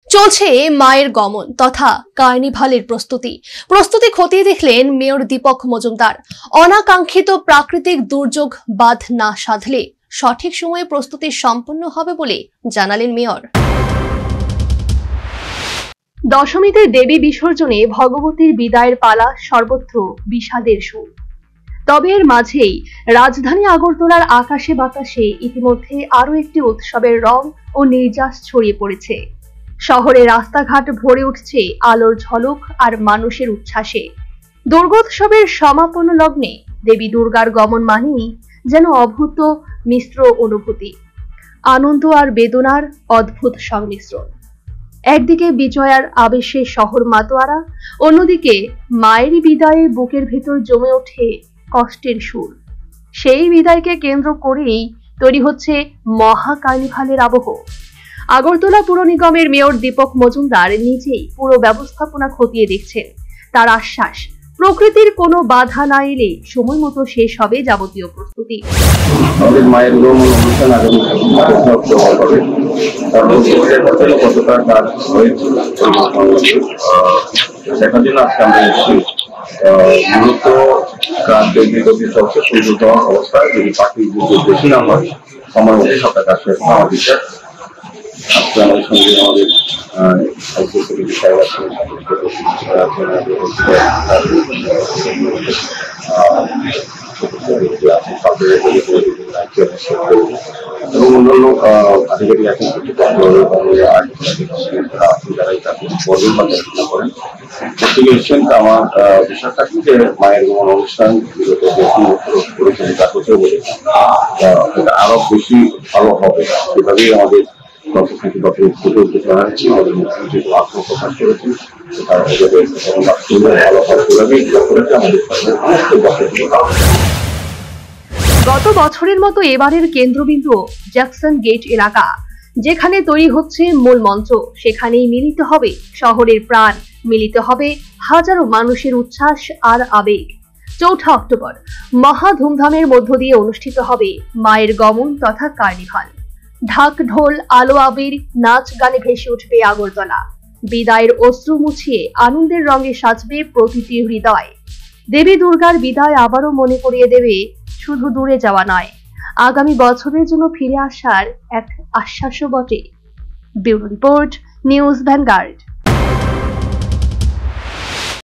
চলছে মায়ের গমন তথা কার্নিভালের প্রস্তুতি খতিয়ে দেখলেন মেয়র দীপক মজুমদার। অনাকাঙ্ক্ষিত প্রাকৃতিক দুর্যোগ বাধ না সাধলে সঠিক সময়ে প্রস্তুতি সম্পন্ন হবে বলে জানালেন মেয়র। দশমীতে দেবী বিসর্জনে ভগবতীর বিদায়ের পালা সর্বত্র বিষাদের সুর। তবে এর মাঝেই রাজধানী আগরতলার আকাশে বাতাসে ইতিমধ্যে আরো একটি উৎসবের রং ও নির্যাস ছড়িয়ে পড়েছে। শহরে রাস্তাঘাট ভরে উঠছে আলোর ঝলক আর মানুষের উচ্ছ্বাসে। দুর্গোৎসবের সমাপন লগ্নে দেবী দুর্গার গমন মানেই যেন অভূত মিশ্র অনুভূতি, আনন্দ আর বেদনার অদ্ভুত সংমিশ্রণ। একদিকে বিজয়ার আবেশে শহর মাতোয়ারা, অন্যদিকে মায়ের বিদায়ে বুকের ভেতর জমে ওঠে কষ্টের সুর। সেই বিদায়কে কেন্দ্র করেই তৈরি হচ্ছে মহা কার্নিভালের আবহ। আগরতলা পুর নিগমের মেয়র দীপক মজুমদার নিজেই পুরো ব্যবস্থাপনা খতিয়ে দেখছেন। তার আশ্বাস, প্রকৃতির কোনো বাধা না এলে সময় মতো শেষ হবে যাবতীয় প্রস্তুতি। আমাদের মায়ের গমন অনুষ্ঠান আগামী হবে, কতটা কাজ হয়েছে দেখার জন্য আজকে আমরা এসেছি। মূলত কাজ বিগত সবচেয়ে সুযোগ অবস্থায় যদি পাখি বেশি না হয় সময় মধ্যে সবটা কাজ শেষ হওয়া বিশ্বাস। আজকে আমাদের সঙ্গে আমাদের এবং অন্যান্য আধিকারিক আছেন যারা এই কাজে বদল বা দেখাশোনা করেন। থেকে এসছেন আমার বিশ্বাস থাকি যে মায়ের গমন অনুষ্ঠান বিগত পরিচালিত হতে বলে এটা আরো বেশি ভালো হবে। সেভাবেই আমাদের আমাদের মুখ্যমন্ত্রী আত্মপ্রকাশ করেছেন। গত বছরের মতো এবারের কেন্দ্রবিন্দু জ্যাকসন গেট এলাকা, যেখানে তৈরি হচ্ছে মূল মঞ্চ। সেখানেই মিলিত হবে শহরের প্রাণ, মিলিত হবে হাজারো মানুষের উচ্ছ্বাস আর আবেগ। ৪ অক্টোবর মহা ধুমধামের মধ্য দিয়ে অনুষ্ঠিত হবে মায়ের গমন তথা কার্নিভাল। ঢাক ঢোল, আলো আবির, নাচ গানে ভেসে উঠবে আগরতলা। বিদায়ের অশ্রু মুছিয়ে আনন্দের রঙে সাজবে প্রতিটি হৃদয়। দেবী দুর্গার বিদায় আবারও মনে করিয়ে দেবে শুধু দূরে যাওয়া নয়, আগামী বছরের জন্য ফিরে আসার এক আশ্বাসও বটে। Bureau report, news vanguard.